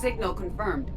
Signal confirmed.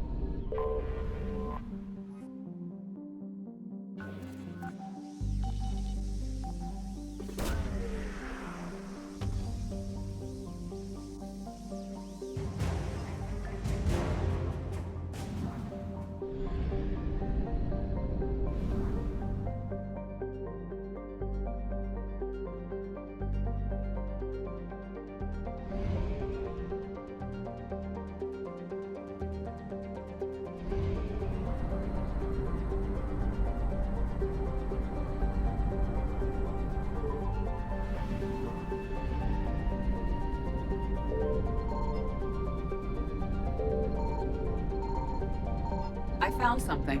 I found something.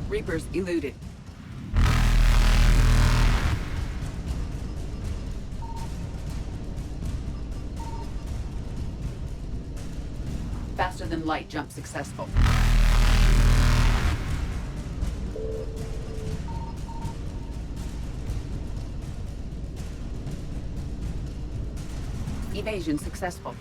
Reapers eluded. Faster than light jump successful. Evasion successful.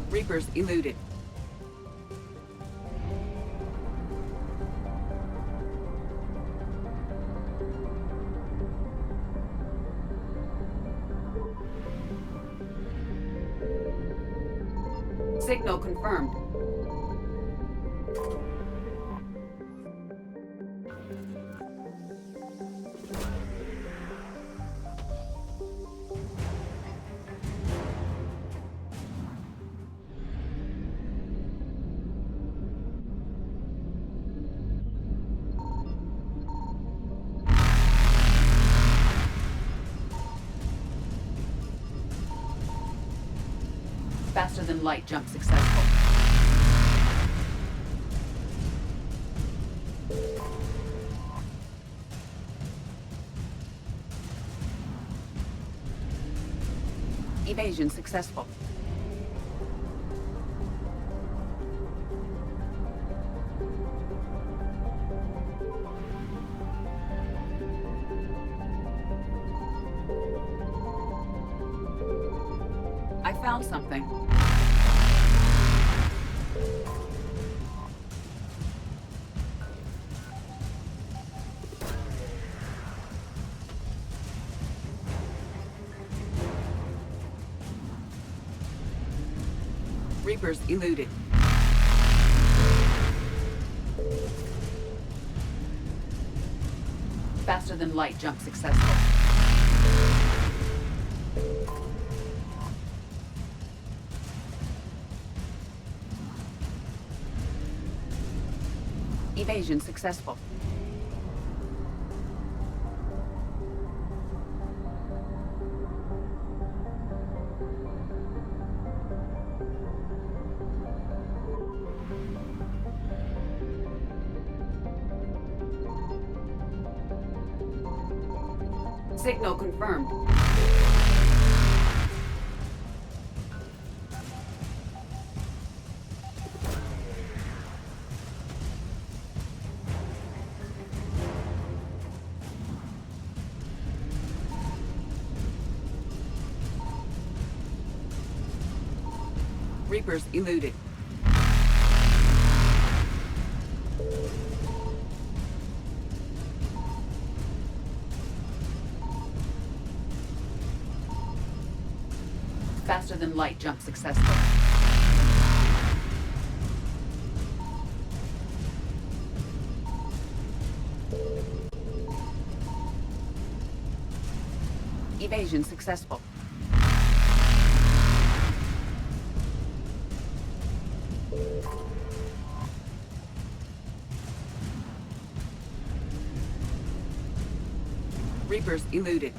Reapers eluded. Signal confirmed. Faster than light jump successful. Evasion successful. I found something. Reapers eluded. Faster than light jump successful. Evasion successful. Signal confirmed. Reapers eluded. Faster than light jump successful. Evasion successful. Reapers eluded.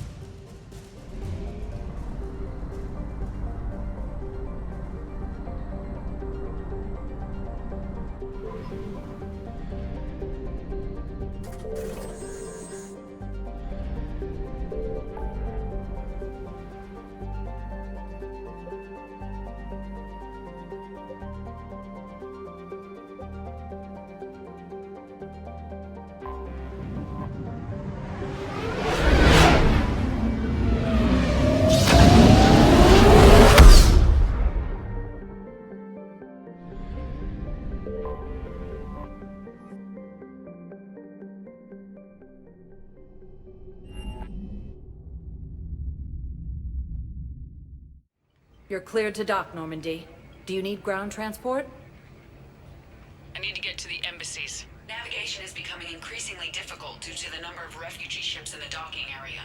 You're cleared to dock, Normandy. Do you need ground transport? I need to get to the embassies. Navigation is becoming increasingly difficult due to the number of refugee ships in the docking area.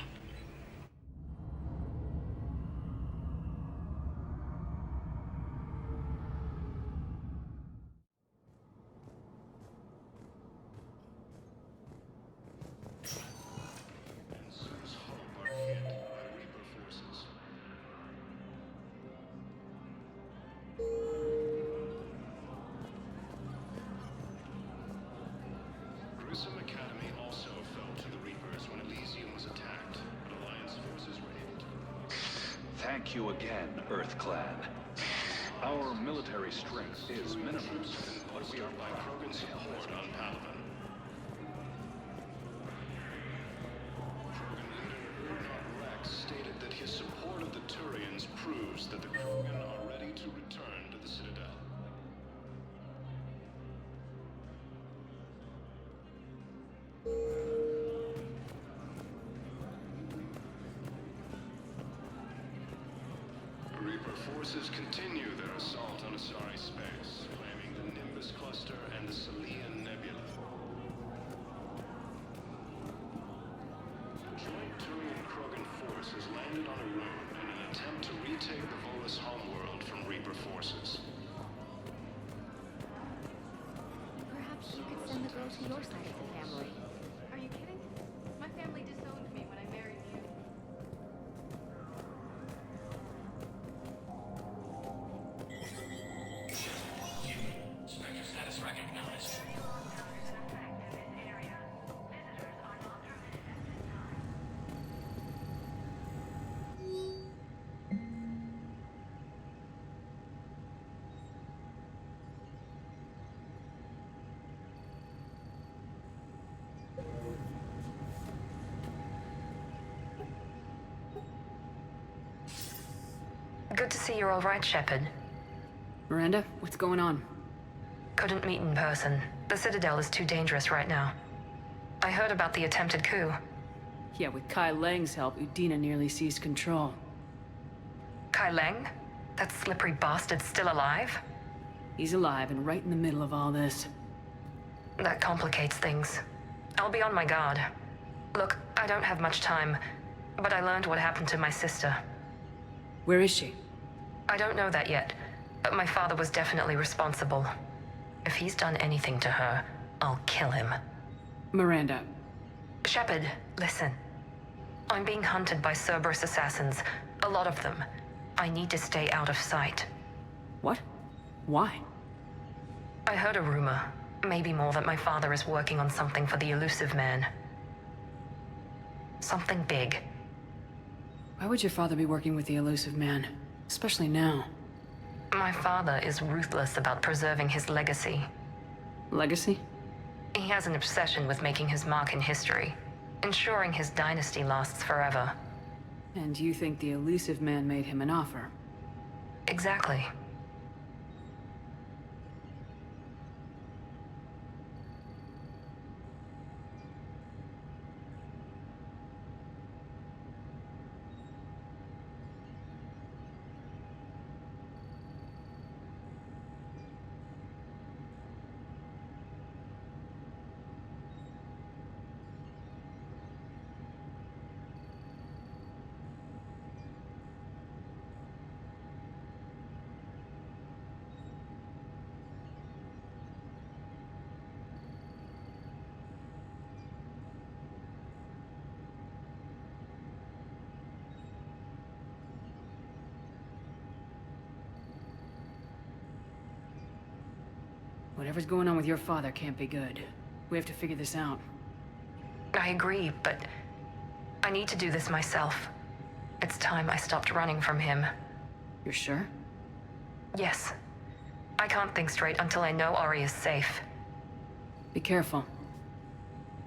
Thank you again, Earth Clan. Our military strength is minimal, but we are by Krogan support on Palaven. Krogan leader Rex stated that his support of the Turians proves that the Krogan are ready to return to the Citadel. Reaper forces continue their assault on Asari space, claiming the Nimbus cluster and the Salian Nebula. A joint Turian-Krogan force has landed on a rune in an attempt to retake the Volus homeworld from Reaper forces. Perhaps you could send the girl to your side of the family. Are you kidding? My family disowned me when I married you. Status recognized. Good to see you're all right, Shepard. Miranda, what's going on? Couldn't meet in person. The Citadel is too dangerous right now. I heard about the attempted coup. Yeah, with Kai Lang's help, Udina nearly seized control. Kai Lang? That slippery bastard's still alive? He's alive and right in the middle of all this. That complicates things. I'll be on my guard. Look, I don't have much time, but I learned what happened to my sister. Where is she? I don't know that yet, but my father was definitely responsible. If he's done anything to her, I'll kill him. Miranda. Shepard, listen. I'm being hunted by Cerberus assassins. A lot of them. I need to stay out of sight. What? Why? I heard a rumor, maybe more, that my father is working on something for the Elusive Man. Something big. Why would your father be working with the Elusive Man? Especially now. My father is ruthless about preserving his legacy. Legacy? He has an obsession with making his mark in history, ensuring his dynasty lasts forever. And you think the Elusive Man made him an offer? Exactly. Whatever's going on with your father can't be good. We have to figure this out. I agree, but I need to do this myself. It's time I stopped running from him. You're sure? Yes. I can't think straight until I know Ori is safe. Be careful.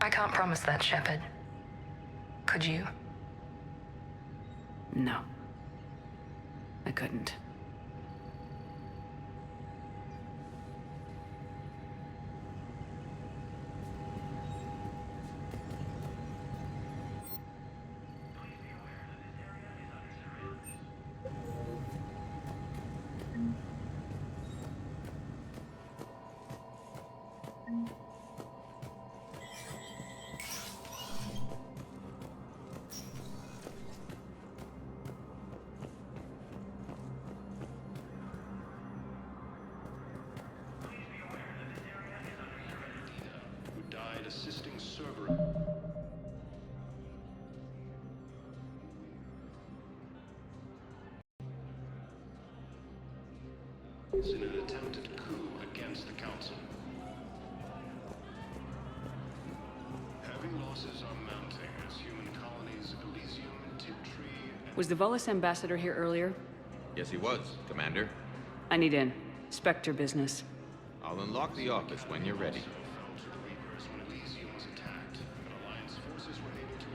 I can't promise that, Shepard. Could you? No. I couldn't. Who died assisting server in an attempted coup against the Council. Heavy losses are mounting as human colonies Elysium, Tiptree, Was the Volus ambassador here earlier? Yes, he was, Commander. I need in. Spectre business. I'll unlock the office when you're ready. fell to the Reapers when Elysium was attacked, but Alliance forces were able to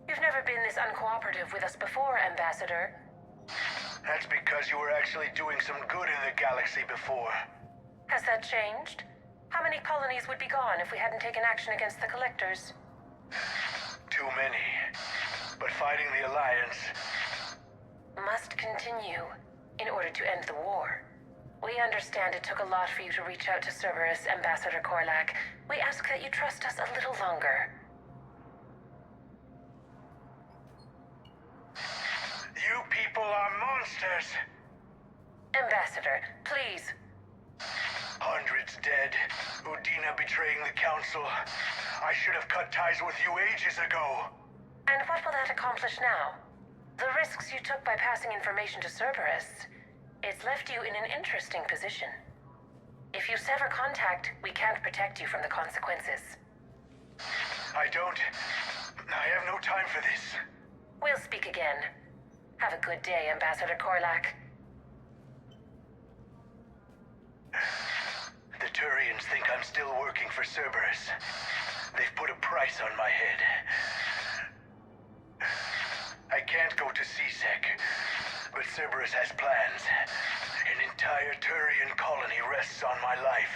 You've never been this uncooperative with us before, Ambassador. That's because you were actually doing some good in the galaxy before. Has that changed? How many colonies would be gone if we hadn't taken action against the Collectors? Too many. But fighting the Alliance... Must continue in order to end the war. We understand it took a lot for you to reach out to Cerberus, Ambassador Korlak. We ask that you trust us a little longer. You people are monsters! Ambassador, please. Hundreds dead. Udina betraying the Council. I should have cut ties with you ages ago. And what will that accomplish now? The risks you took by passing information to Cerberus, it's left you in an interesting position. If you sever contact, we can't protect you from the consequences. I have no time for this. We'll speak again. Have a good day, Ambassador Korlak. The Turians think I'm still working for Cerberus. They've put a price on my head. I can't go to CSEC, but Cerberus has plans. An entire Turian colony rests on my life.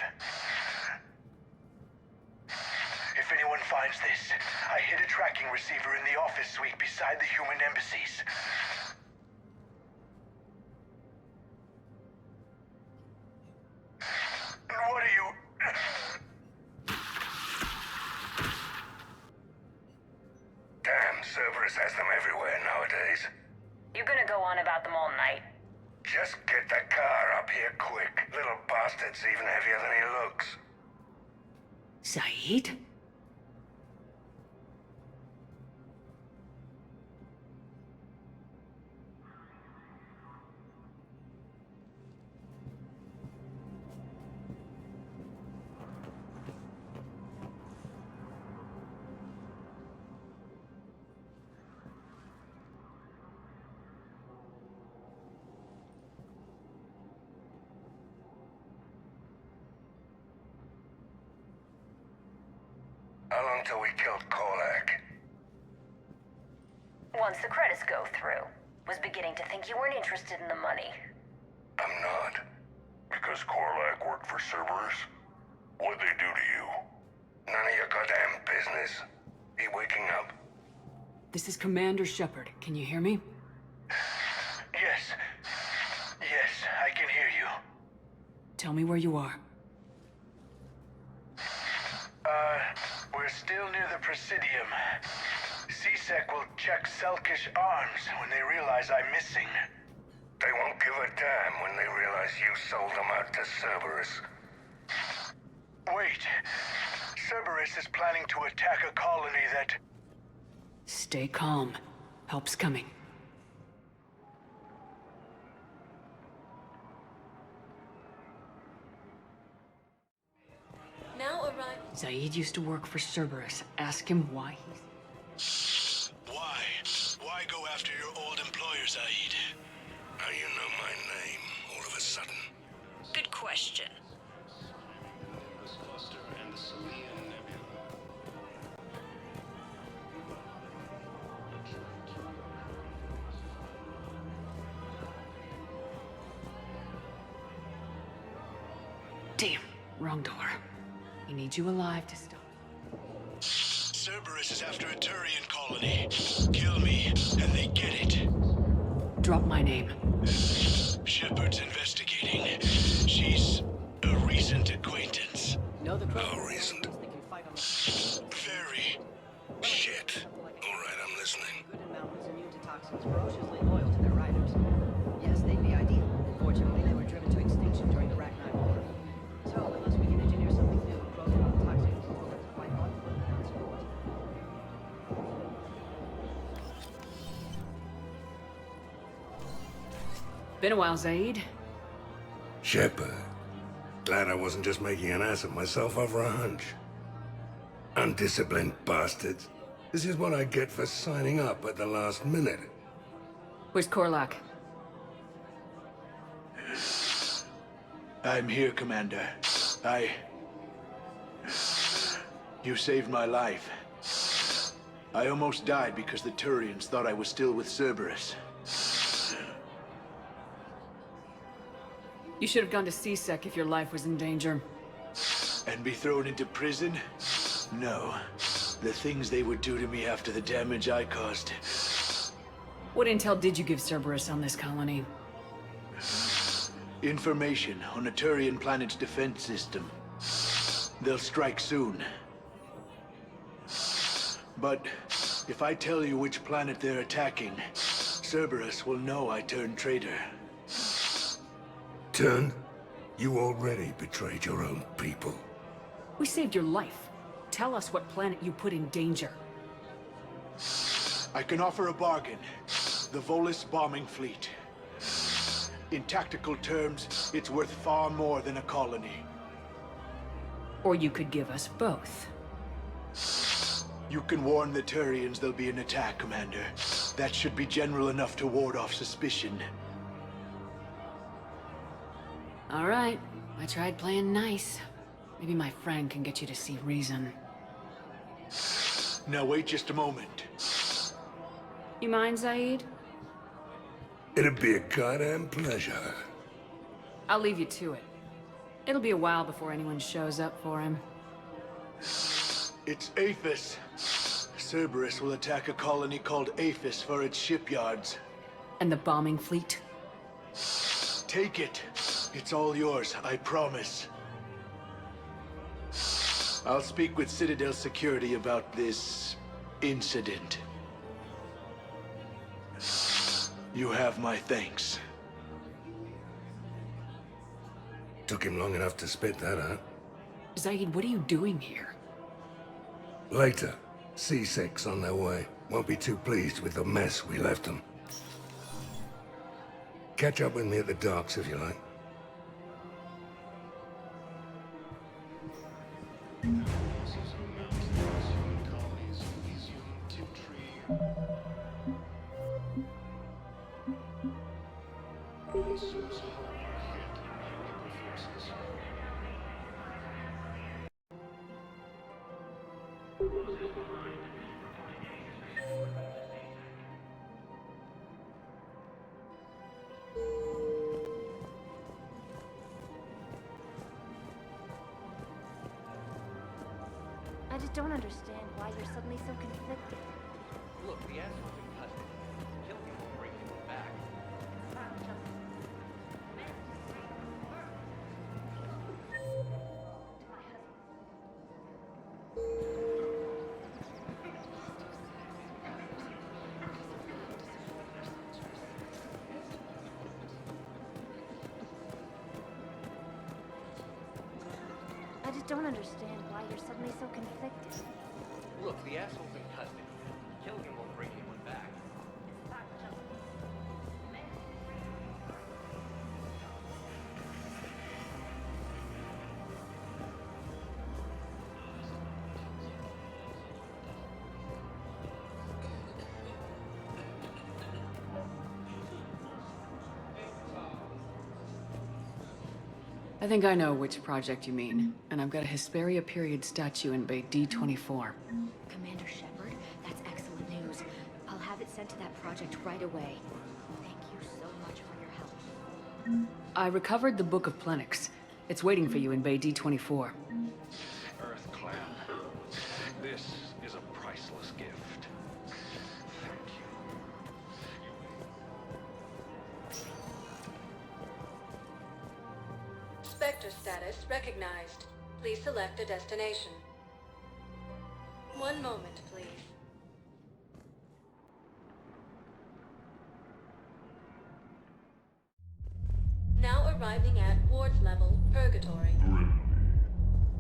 If anyone finds this, I hid a tracking receiver in the office suite beside the human embassies. What are you... Damn, Cerberus has them everywhere nowadays. You gonna go on about them all night? Just get the car up here quick. Little bastard's even heavier than he looks. Saeed? How long till we killed Korlak? Once the credits go through. Was beginning to think you weren't interested in the money. I'm not. Because Korlak worked for Cerberus? What'd they do to you? None of your goddamn business. He waking up? This is Commander Shepard. Can you hear me? Yes. Yes, I can hear you. Tell me where you are. Presidium. CSEC will check Selkish arms when they realize I'm missing. They won't give a damn when they realize you sold them out to Cerberus. Wait. Cerberus is planning to attack a colony that... Stay calm. Help's coming. Now arrive. Zaid used to work for Cerberus. Ask him why he's... Why? Why go after your old employer, Zaid? How you know my name all of a sudden? Good question. Damn, wrong door. He needs you alive to stop. Cerberus is after a Turian colony. Kill me, and they get it. Drop my name. Shepard's investigating. She's a recent acquaintance. Know the How recent? Very. Shit. All right, I'm listening. Good in mountains, immune to toxins, ferociously loyal to their riders. Yes, they'd be ideal. Unfortunately, they were driven to extinction during the Rachni War. So, unless we can engineer something new, protocol toxins will hold quite on without support. Been a while, Zaid. Shepard. Glad I wasn't just making an ass of myself over a hunch. Undisciplined bastards. This is what I get for signing up at the last minute. Where's Korlak? I'm here, Commander. You saved my life. I almost died because the Turians thought I was still with Cerberus. You should have gone to CSEC if your life was in danger. And be thrown into prison? No. The things they would do to me after the damage I caused. What intel did you give Cerberus on this colony? Information on a Turian planet's defense system. They'll strike soon. But if I tell you which planet they're attacking, Cerberus will know I turned traitor. Turned? You already betrayed your own people. We saved your life. Tell us what planet you put in danger. I can offer a bargain. The Volus bombing fleet. In tactical terms, it's worth far more than a colony. Or you could give us both. You can warn the Turians there'll be an attack, Commander. That should be general enough to ward off suspicion. All right. I tried playing nice. Maybe my friend can get you to see reason. Now wait just a moment. You mind, Zaid? It'd be a goddamn pleasure. I'll leave you to it. It'll be a while before anyone shows up for him. It's Aphis. Cerberus will attack a colony called Aphis for its shipyards. And the bombing fleet? Take it. It's all yours, I promise. I'll speak with Citadel security about this incident. You have my thanks. Took him long enough to spit that out. Zaid, what are you doing here? Later. C6 on their way. Won't be too pleased with the mess we left them. Catch up with me at the docks if you like. I just don't understand why you're suddenly so conflicted. Look, the asshole's in custody. Kill him or bring him back. It's not just man to say murder. To my husband. just don't understand why you're suddenly so conflicted. Look, the asshole's in custody. Killing him won't bring anyone back. I think I know which project you mean, and I've got a Hesperia period statue in Bay D24. Commander Shepard, that's excellent news. I'll have it sent to that project right away. Thank you so much for your help. I recovered the Book of Plenix. It's waiting for you in Bay D24. Earth Clan, this is a priceless gift. Thank you. Spectre status recognized. Please select a destination. One moment, please. Now arriving at Ward's level, Purgatory.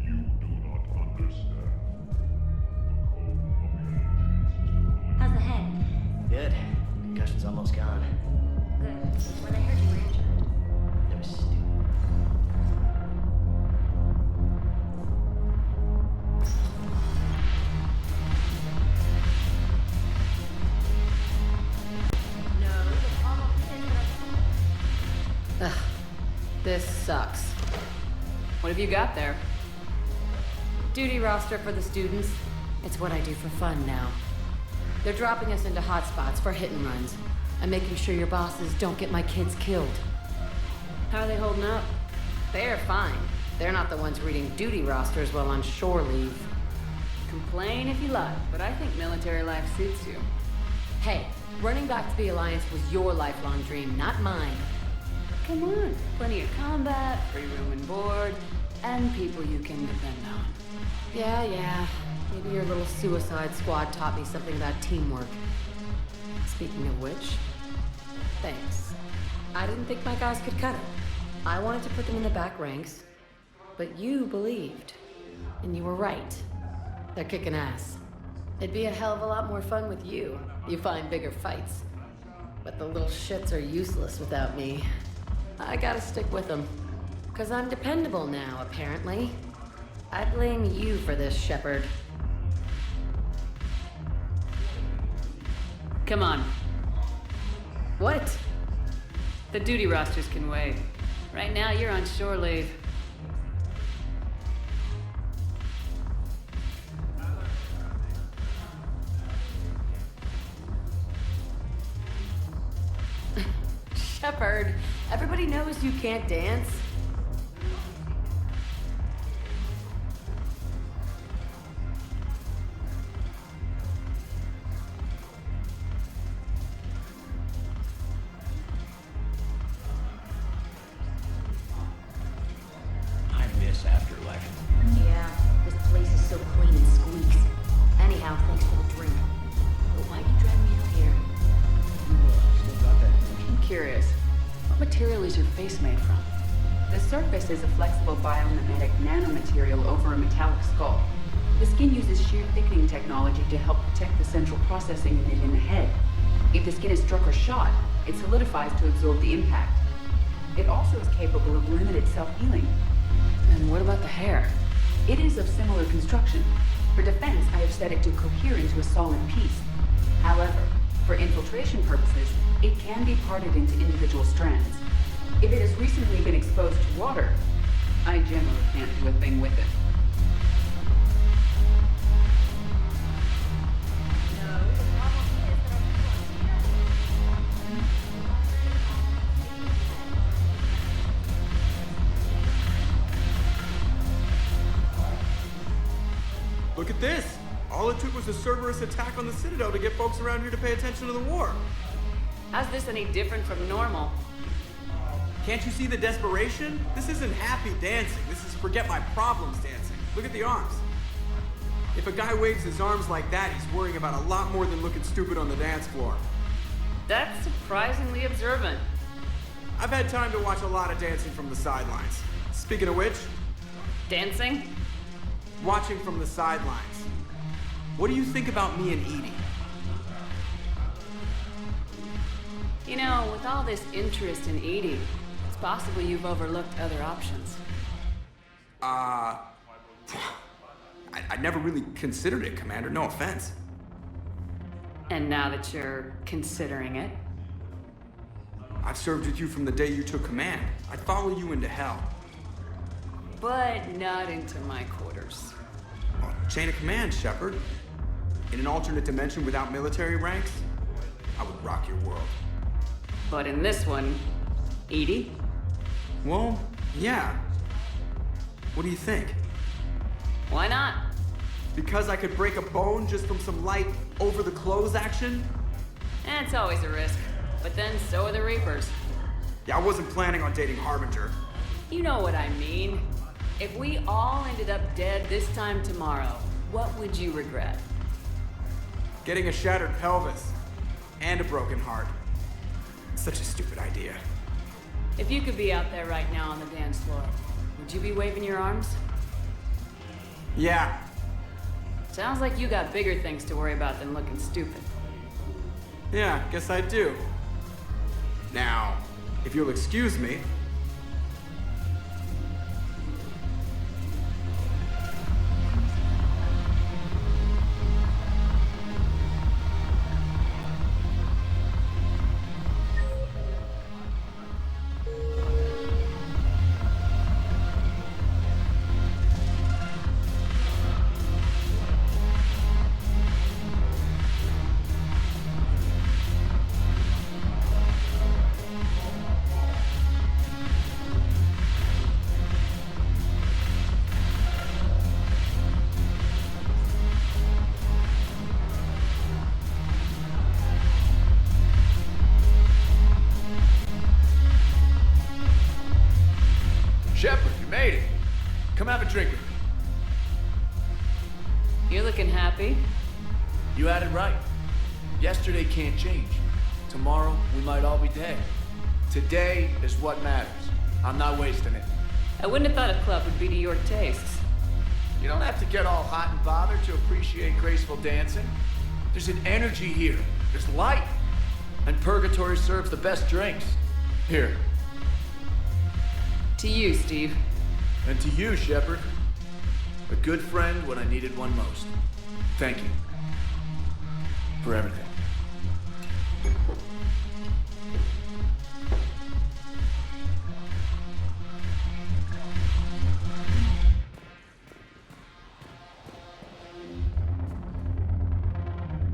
You do not understand. How's the head? Good. Concussion's almost gone. Good. When I heard you were injured. It was stupid. Ugh, this sucks. What have you got there? Duty roster for the students. It's what I do for fun now. They're dropping us into hotspots for hit and runs. I'm making sure your bosses don't get my kids killed. How are they holding up? They're fine. They're not the ones reading duty rosters while on shore leave. Complain if you like, but I think military life suits you. Hey, running back to the Alliance was your lifelong dream, not mine. Come on, plenty of combat, free room and board, and people you can depend on. Yeah. Maybe your little suicide squad taught me something about teamwork. Speaking of which, thanks. I didn't think my guys could cut it. I wanted to put them in the back ranks, but you believed. And you were right. They're kicking ass. It'd be a hell of a lot more fun with you. You find bigger fights. But the little shits are useless without me. I gotta stick with them. 'Cause I'm dependable now, apparently. I blame you for this, Shepard. Come on. What? The duty rosters can wait. Right now, you're on shore leave. Shepard, everybody knows you can't dance. I miss Afterlife. Yeah, this place is so clean and squeaks. Anyhow, thanks for the drink. But why'd you drag me out here? Still got that I'm curious. What material is your face made from? The surface is a flexible biomimetic nanomaterial over a metallic skull. The skin uses shear thickening technology to help protect the central processing unit in the head. If the skin is struck or shot, it solidifies to absorb the impact. It also is capable of limited self-healing. And what about the hair? It is of similar construction. For defense, I have set it to cohere into a solid piece. However, for infiltration purposes, it can be parted into individual strands. If it has recently been exposed to water, I generally can't do a thing with it. Look at this! All it took was a Cerberus attack on the Citadel to get folks around here to pay attention to the war. How's this any different from normal? Can't you see the desperation? This isn't happy dancing. This is forget my problems dancing. Look at the arms. If a guy waves his arms like that, he's worrying about a lot more than looking stupid on the dance floor. That's surprisingly observant. I've had time to watch a lot of dancing from the sidelines. Speaking of which... Dancing? watching from the sidelines. What do you think about me and Edie? You know, with all this interest in Edie, it's possible you've overlooked other options. I never really considered it, Commander. No offense. And now that you're considering it, I've served with you from the day you took command. I'd follow you into hell. but not into my quarters. Well, chain of command, Shepard. In an alternate dimension without military ranks, I would rock your world. But in this one, Edie? Well, yeah. What do you think? Why not? Because I could break a bone just from some light over-the-clothes action? It's always a risk. But then so are the Reapers. Yeah, I wasn't planning on dating Harbinger. You know what I mean. If we all ended up dead this time tomorrow, what would you regret? Getting a shattered pelvis. And a broken heart. Such a stupid idea. If you could be out there right now on the dance floor, would you be waving your arms? Yeah. Sounds like you got bigger things to worry about than looking stupid. Yeah, guess I do. Now, if you'll excuse me. Shepard, you made it. Come have a drink with me. You're looking happy. You had it right. Yesterday can't change. Tomorrow, we might all be dead. Today is what matters. I'm not wasting it. I wouldn't have thought a club would be to your tastes. You don't have to get all hot and bothered to appreciate graceful dancing. There's an energy here. There's light. And Purgatory serves the best drinks. Here. To you, Steve. And to you, Shepard. A good friend when I needed one most. Thank you. For everything.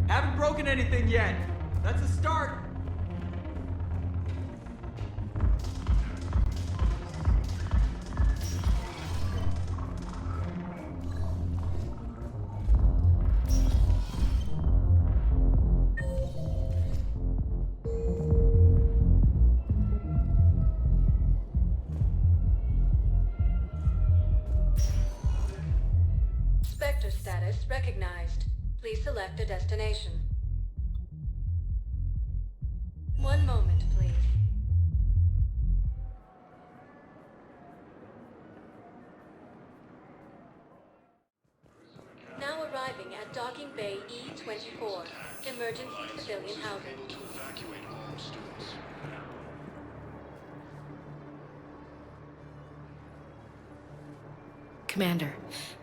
Haven't broken anything yet. That's a start. Spectre status recognized. Please select a destination. One moment, please. Now arriving at Docking Bay E-24, emergency civilian housing. Commander,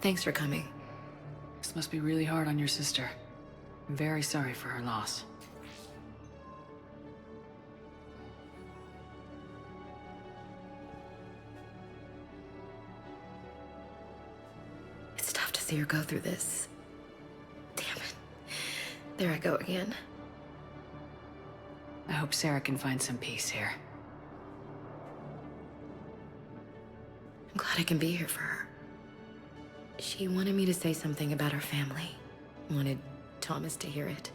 thanks for coming. This must be really hard on your sister. I'm very sorry for her loss. It's tough to see her go through this. Damn it. There I go again. I hope Sarah can find some peace here. I'm glad I can be here for her. She wanted me to say something about her family. Wanted Thomas to hear it.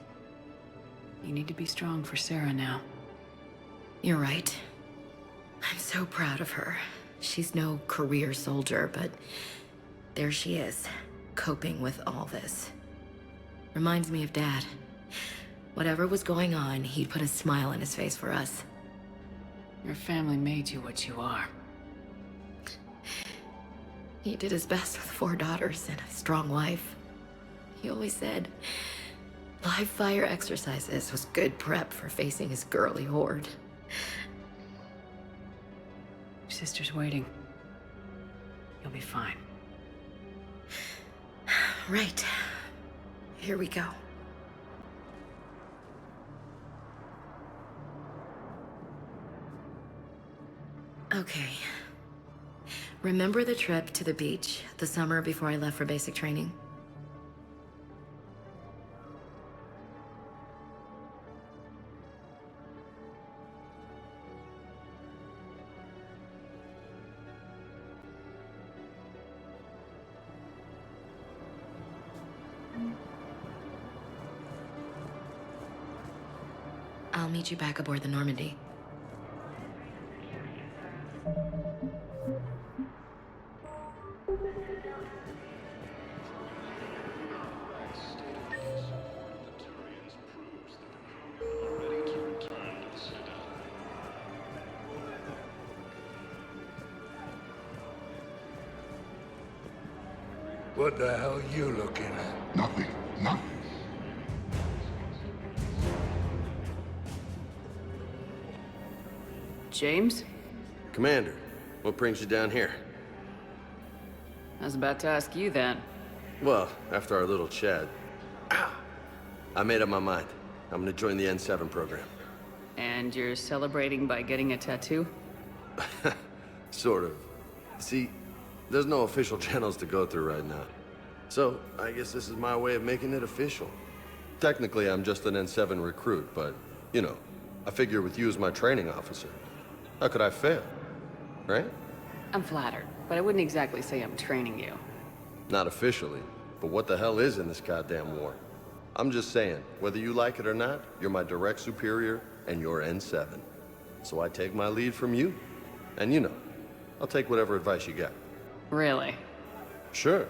You need to be strong for Sarah now. You're right. I'm so proud of her. She's no career soldier, but there she is, coping with all this. Reminds me of Dad. Whatever was going on, he'd put a smile on his face for us. Your family made you what you are. He did his best with 4 daughters and a strong wife. He always said live fire exercises was good prep for facing his girly horde. Your sister's waiting. You'll be fine. Right. Here we go. Okay. Remember the trip to the beach the summer before I left for basic training? I'll meet you back aboard the Normandy. What the hell are you looking at? Nothing. Nothing. James? Commander, what brings you down here? I was about to ask you that. Well, after our little chat, I made up my mind. I'm gonna join the N7 program. And you're celebrating by getting a tattoo? Sort of. See, there's no official channels to go through right now. So, I guess this is my way of making it official. Technically, I'm just an N7 recruit, but, you know, I figure with you as my training officer, how could I fail? Right? I'm flattered, but I wouldn't exactly say I'm training you. Not officially, but what the hell is in this goddamn war? I'm just saying, whether you like it or not, you're my direct superior, and you're N7. So I take my lead from you. And you know, I'll take whatever advice you got. Really? Sure.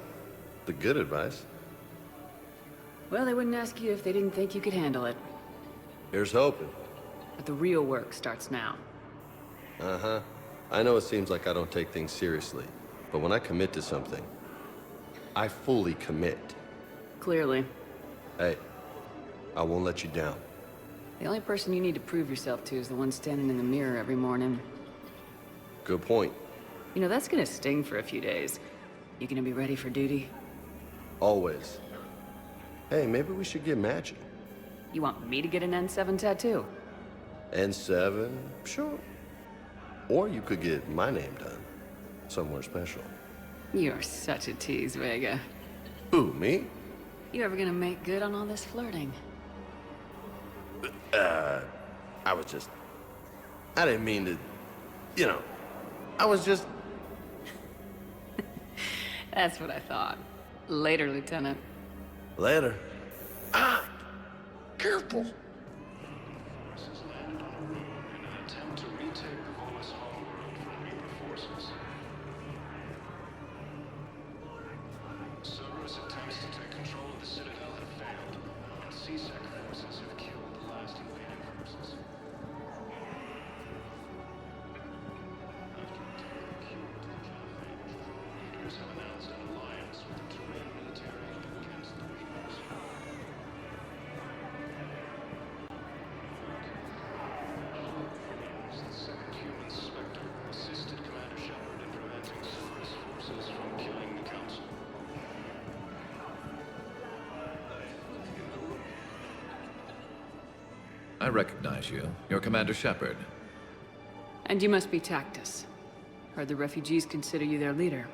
The good advice. Well, they wouldn't ask you if they didn't think you could handle it. Here's hoping. But the real work starts now. Uh-huh. I know it seems like I don't take things seriously, but when I commit to something, I fully commit. Clearly. Hey, I won't let you down. The only person you need to prove yourself to is the one standing in the mirror every morning. Good point. You know, that's gonna sting for a few days. You gonna be ready for duty? Always. Hey, maybe we should get matching. You want me to get an N7 tattoo? N7? Sure. Or you could get my name done. Somewhere special. You're such a tease, Vega. Who, me? You ever gonna make good on all this flirting? I didn't mean to, you know, I was just... That's what I thought. Later, Lieutenant. Later. Careful. Cerberus attempts to take control of the Citadel have failed, and C-Sec forces have killed the last invading forces. After attempting a cure to the campaign, leaders have announced an alliance with the Terran military against the Reapers. The second human Spectre assisted Commander Shepard in preventing Cerberus forces from killing the Council. I recognize you. You're Commander Shepard. And you must be Tactus. Heard the refugees consider you their leader.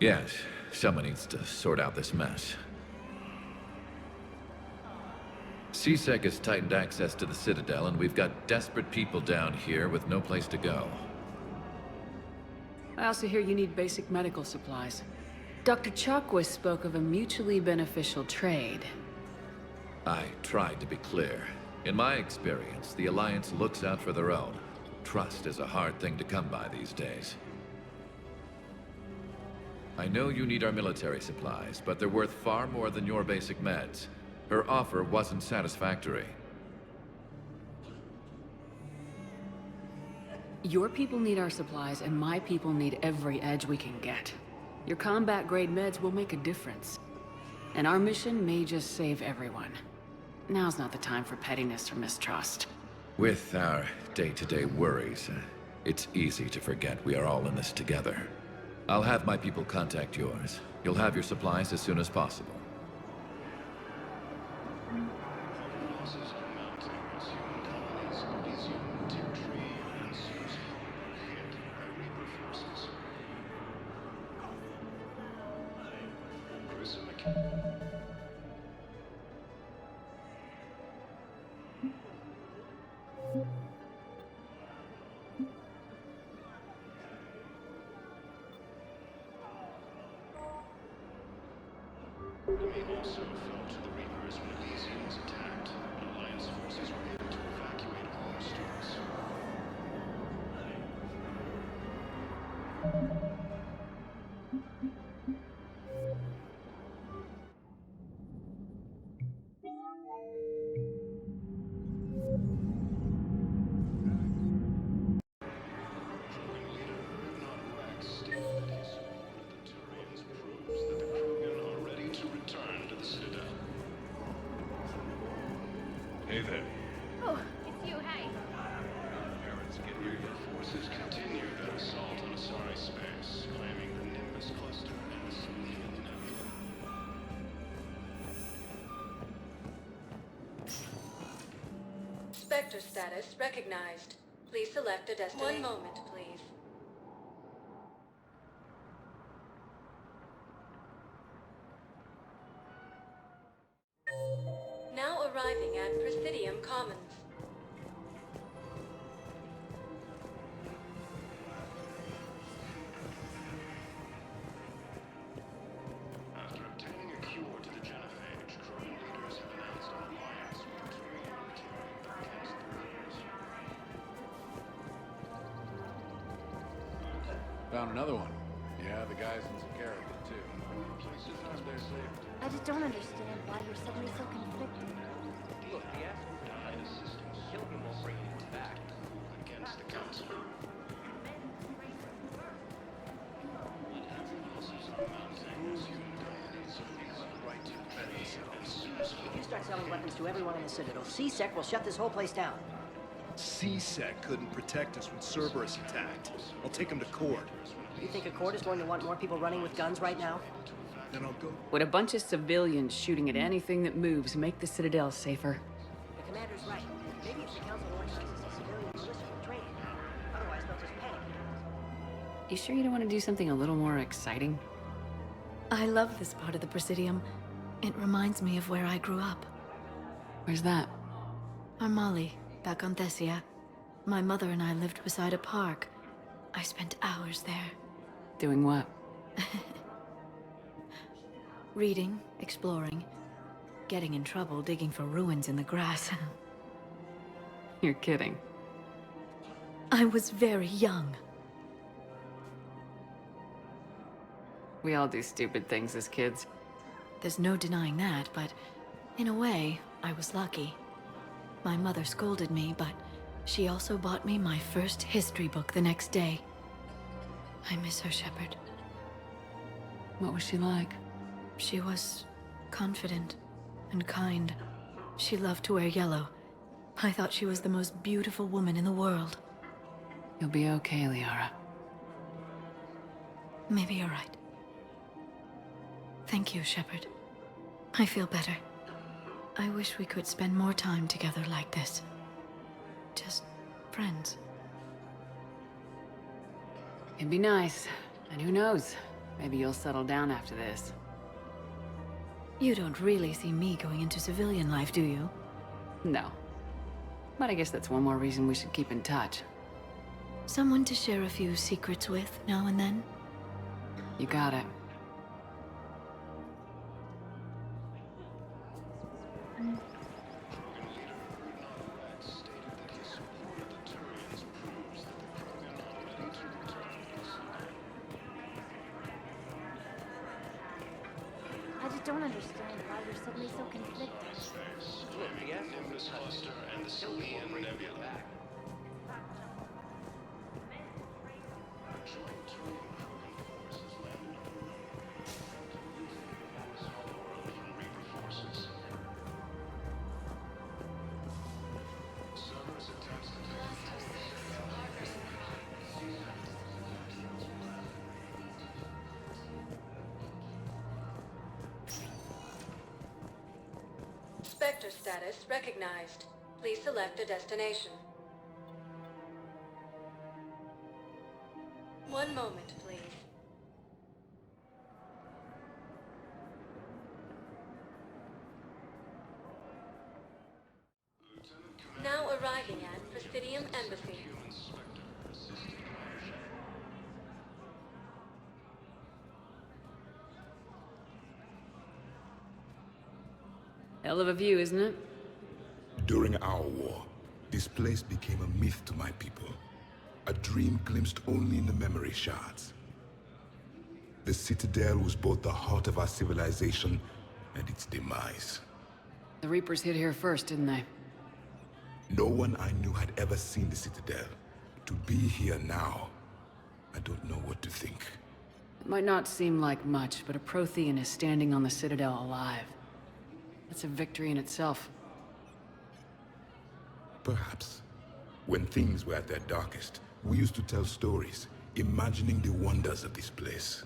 Yes, someone needs to sort out this mess. CSEC has tightened access to the Citadel, and we've got desperate people down here with no place to go. I also hear you need basic medical supplies. Dr. Chakwas spoke of a mutually beneficial trade. I tried to be clear. In my experience, the Alliance looks out for their own. Trust is a hard thing to come by these days. I know you need our military supplies, but they're worth far more than your basic meds. Her offer wasn't satisfactory. Your people need our supplies, and my people need every edge we can get. Your combat-grade meds will make a difference. And our mission may just save everyone. Now's not the time for pettiness or mistrust. With our day-to-day worries, it's easy to forget we are all in this together. I'll have my people contact yours. You'll have your supplies as soon as possible. Also fell to the Reapers when Elysium was attacked. Alliance forces were able to evacuate all our students. Hey there. Oh, it's you, hey. Parents get here. Forces continue their assault on Asari space, claiming the Nimbus cluster and the Sylvian Nebula. Spectre status recognized. Please select a destination. 1 moment, please. Now arriving at Presidium Commons. After obtaining a cure to the genophage, Krogan leaders have announced an alliance with the Turian military against the Reapers. Found another one. Yeah, the guys in Seraph did too. Places aren't their safety. I just don't understand why you're suddenly so conflicted. Look, the asshole died assistance. Killing him won't bring anyone back. Against the Council. If you start selling weapons to everyone in the Citadel, CSEC will shut this whole place down. CSEC couldn't protect us when Cerberus attacked. I'll take him to court. You think a court is going to want more people running with guns right now? Then I'll go. Would a bunch of civilians shooting at anything that moves make the Citadel safer? The commander's right. Maybe if the council organizes a civilian militia for training. Otherwise, they'll just panic. You sure you don't want to do something a little more exciting? I love this part of the Presidium. It reminds me of where I grew up. Where's that? Armali, back on Thessia. My mother and I lived beside a park. I spent hours there. Doing what? Reading, exploring, getting in trouble digging for ruins in the grass. You're kidding. I was very young. We all do stupid things as kids. There's no denying that, but in a way, I was lucky. My mother scolded me, but she also bought me my first history book the next day. I miss her, Shepard. What was she like? She was confident and kind. She loved to wear yellow. I thought she was the most beautiful woman in the world. You'll be okay, Liara. Maybe you're right. Thank you, Shepard. I feel better. I wish we could spend more time together like this. Just friends. It'd be nice. And who knows? Maybe you'll settle down after this. You don't really see me going into civilian life, do you? No. But I guess that's one more reason we should keep in touch. Someone to share a few secrets with now and then? You got it. I just don't understand why you're suddenly so conflicted. Look, the asshole Nimbus cluster and the Sylvian Nebula. Joint Turian Krogan forces landed on Spectre status recognized. Please select a destination. One moment, please. Now arriving at Presidium Embassy. Hell of a view, isn't it? During our war, this place became a myth to my people. A dream glimpsed only in the memory shards. The Citadel was both the heart of our civilization and its demise. The Reapers hit here first, didn't they? No one I knew had ever seen the Citadel. To be here now, I don't know what to think. It might not seem like much, but a Prothean is standing on the Citadel alive. That's a victory in itself. Perhaps. When things were at their darkest, we used to tell stories, imagining the wonders of this place.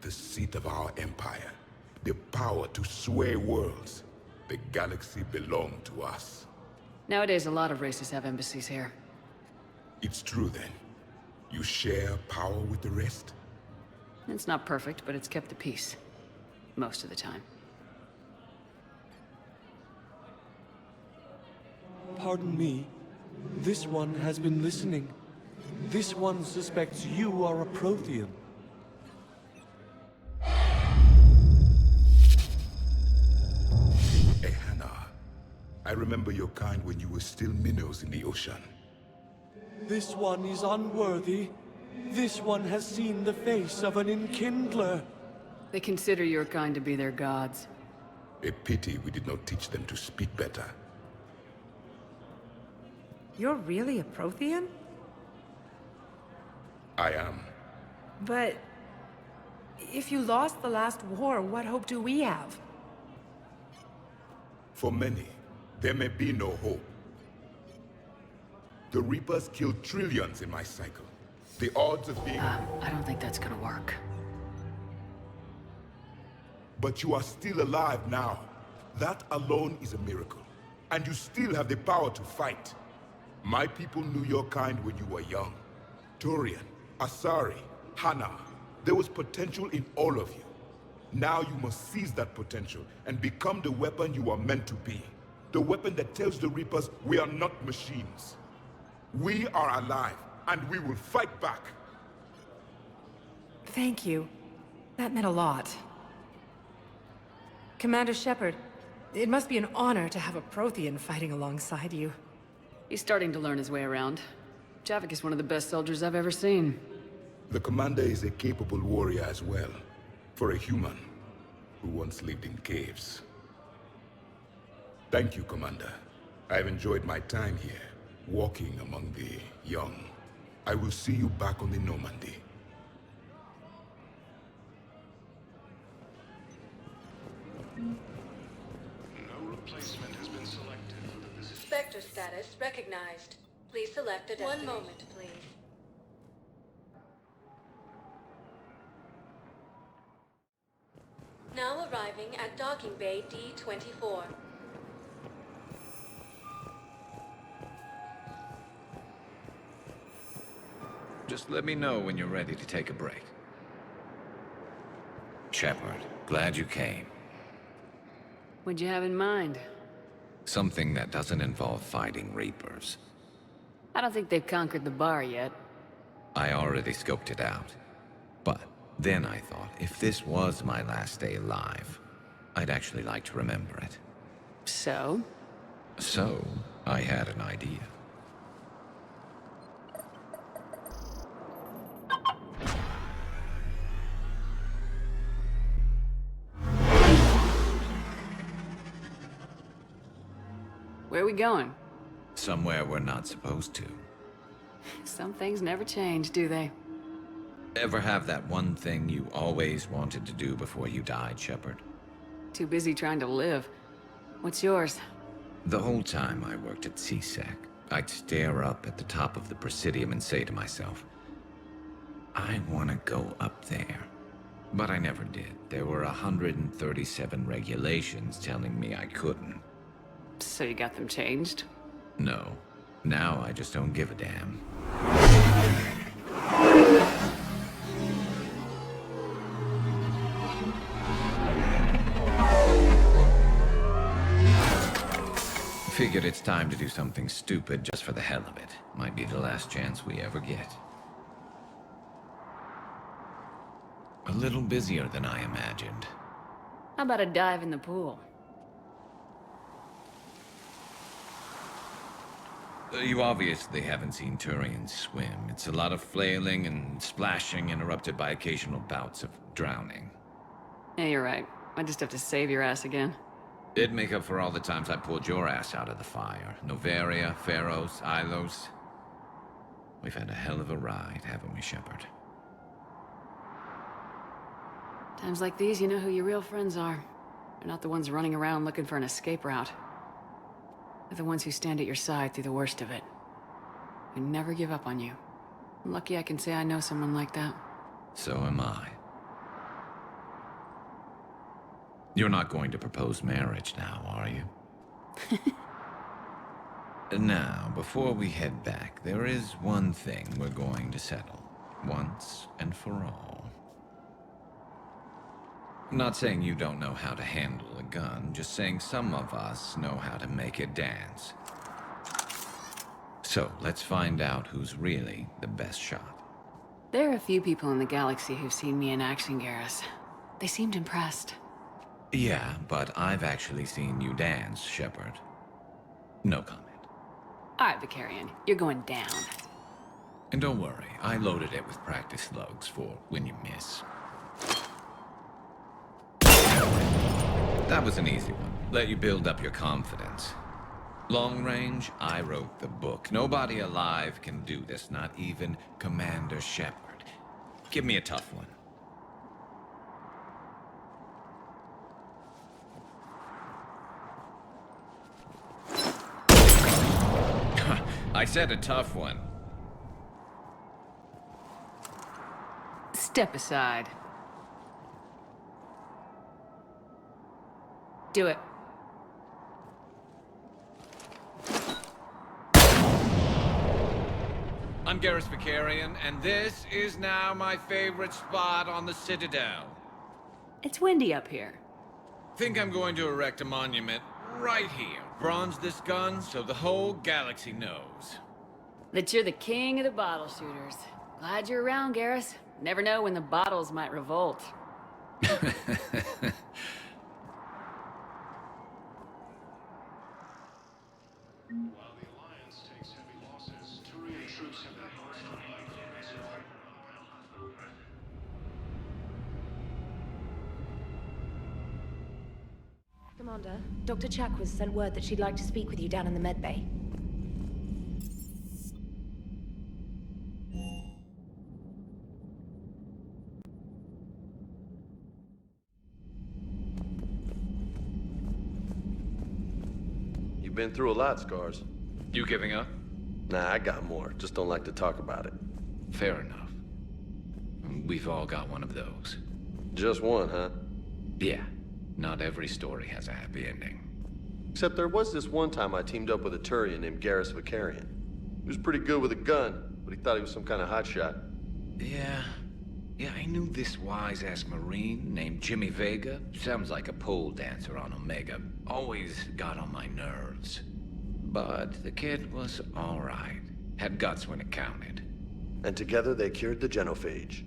The seat of our empire. The power to sway worlds. The galaxy belonged to us. Nowadays, a lot of races have embassies here. It's true then. You share power with the rest? It's not perfect, but it's kept the peace. Most of the time. Pardon me. This one has been listening. This one suspects you are a Prothean. Hey, Hannah. I remember your kind when you were still minnows in the ocean. This one is unworthy. This one has seen the face of an enkindler. They consider your kind to be their gods. A pity we did not teach them to speak better. You're really a Prothean? I am. But... if you lost the last war, what hope do we have? For many, there may be no hope. The Reapers killed trillions in my cycle. The odds of being... I don't think that's gonna work. But you are still alive now. That alone is a miracle. And you still have the power to fight. My people knew your kind when you were young. Turian, Asari, Hannah. There was potential in all of you. Now you must seize that potential and become the weapon you are meant to be. The weapon that tells the Reapers we are not machines. We are alive, and we will fight back. Thank you. That meant a lot. Commander Shepard, it must be an honor to have a Prothean fighting alongside you. He's starting to learn his way around. Javik is one of the best soldiers I've ever seen. The commander is a capable warrior as well. For a human who once lived in caves. Thank you, Commander. I've enjoyed my time here, walking among the young. I will see you back on the Normandy. No replacement has been selected. Spectre status recognized. Please select a destination. 1 moment, please. Now arriving at Docking Bay D-24. Just let me know when you're ready to take a break. Shepard, glad you came. What'd you have in mind? Something that doesn't involve fighting Reapers. I don't think they've conquered the bar yet. I already scoped it out. But then I thought, if this was my last day alive, I'd actually like to remember it. So? So, I had an idea. Where are we going? Somewhere we're not supposed to. Some things never change, do they? Ever have that one thing you always wanted to do before you died, Shepard? Too busy trying to live. What's yours? The whole time I worked at CSEC, I'd stare up at the top of the Presidium and say to myself, I want to go up there. But I never did. There were 137 regulations telling me I couldn't. So you got them changed? No. Now I just don't give a damn. Figured it's time to do something stupid just for the hell of it. Might be the last chance we ever get. A little busier than I imagined. How about a dive in the pool? You obviously haven't seen Turians swim. It's a lot of flailing and splashing, interrupted by occasional bouts of drowning. Yeah, you're right. I just have to save your ass again. It'd make up for all the times I pulled your ass out of the fire. Novaria, Pharos, Ilos. We've had a hell of a ride, haven't we, Shepard? Times like these, you know who your real friends are. They're not the ones running around looking for an escape route. They're the ones who stand at your side through the worst of it. Who never give up on you. I'm lucky I can say I know someone like that. So am I. You're not going to propose marriage now, are you? Now, before we head back, there is one thing we're going to settle. Once and for all. I'm not saying you don't know how to handle a gun, just saying some of us know how to make it dance. So, let's find out who's really the best shot. There are a few people in the galaxy who've seen me in action, Garrus. They seemed impressed. Yeah, but I've actually seen you dance, Shepard. No comment. All right, Vicarian, you're going down. And don't worry, I loaded it with practice slugs for when you miss. That was an easy one. Let you build up your confidence. Long range, I wrote the book. Nobody alive can do this, not even Commander Shepard. Give me a tough one. I said a tough one. Step aside. Do it. I'm Garrus Vicarian, and this is now my favorite spot on the Citadel. It's windy up here. Think I'm going to erect a monument right here. Bronze this gun so the whole galaxy knows. That you're the king of the bottle shooters. Glad you're around, Garrus. Never know when the bottles might revolt. Commander, Dr. Chap was sent word that she'd like to speak with you down in the med bay. You've been through a lot, Scars. You giving up? Nah, I got more. Just don't like to talk about it. Fair enough. We've all got one of those. Just one, huh? Yeah. Not every story has a happy ending. Except there was this one time I teamed up with a Turian named Garrus Vicarian. He was pretty good with a gun, but he thought he was some kind of hotshot. Yeah, I knew this wise-ass Marine named Jimmy Vega. Sounds like a pole dancer on Omega. Always got on my nerves. But the kid was all right. Had guts when it counted. And together they cured the genophage.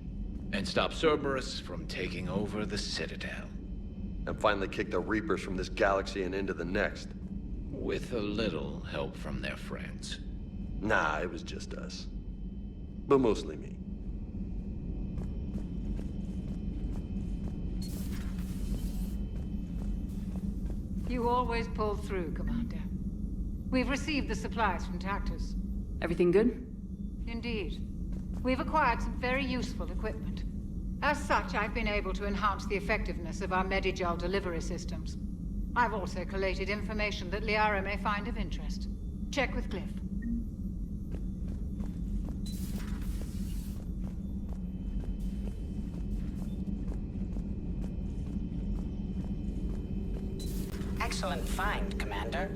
And stopped Cerberus from taking over the Citadel. And finally kicked the Reapers from this galaxy and into the next. With a little help from their friends. Nah, it was just us. But mostly me. You always pull through, Commander. We've received the supplies from Tactus. Everything good? Indeed. We've acquired some very useful equipment. As such, I've been able to enhance the effectiveness of our Medigel delivery systems. I've also collated information that Liara may find of interest. Check with Cliff. Excellent find, Commander.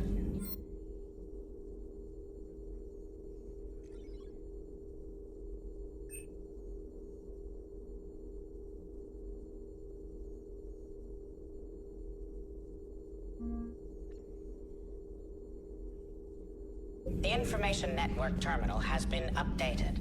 The information network terminal has been updated.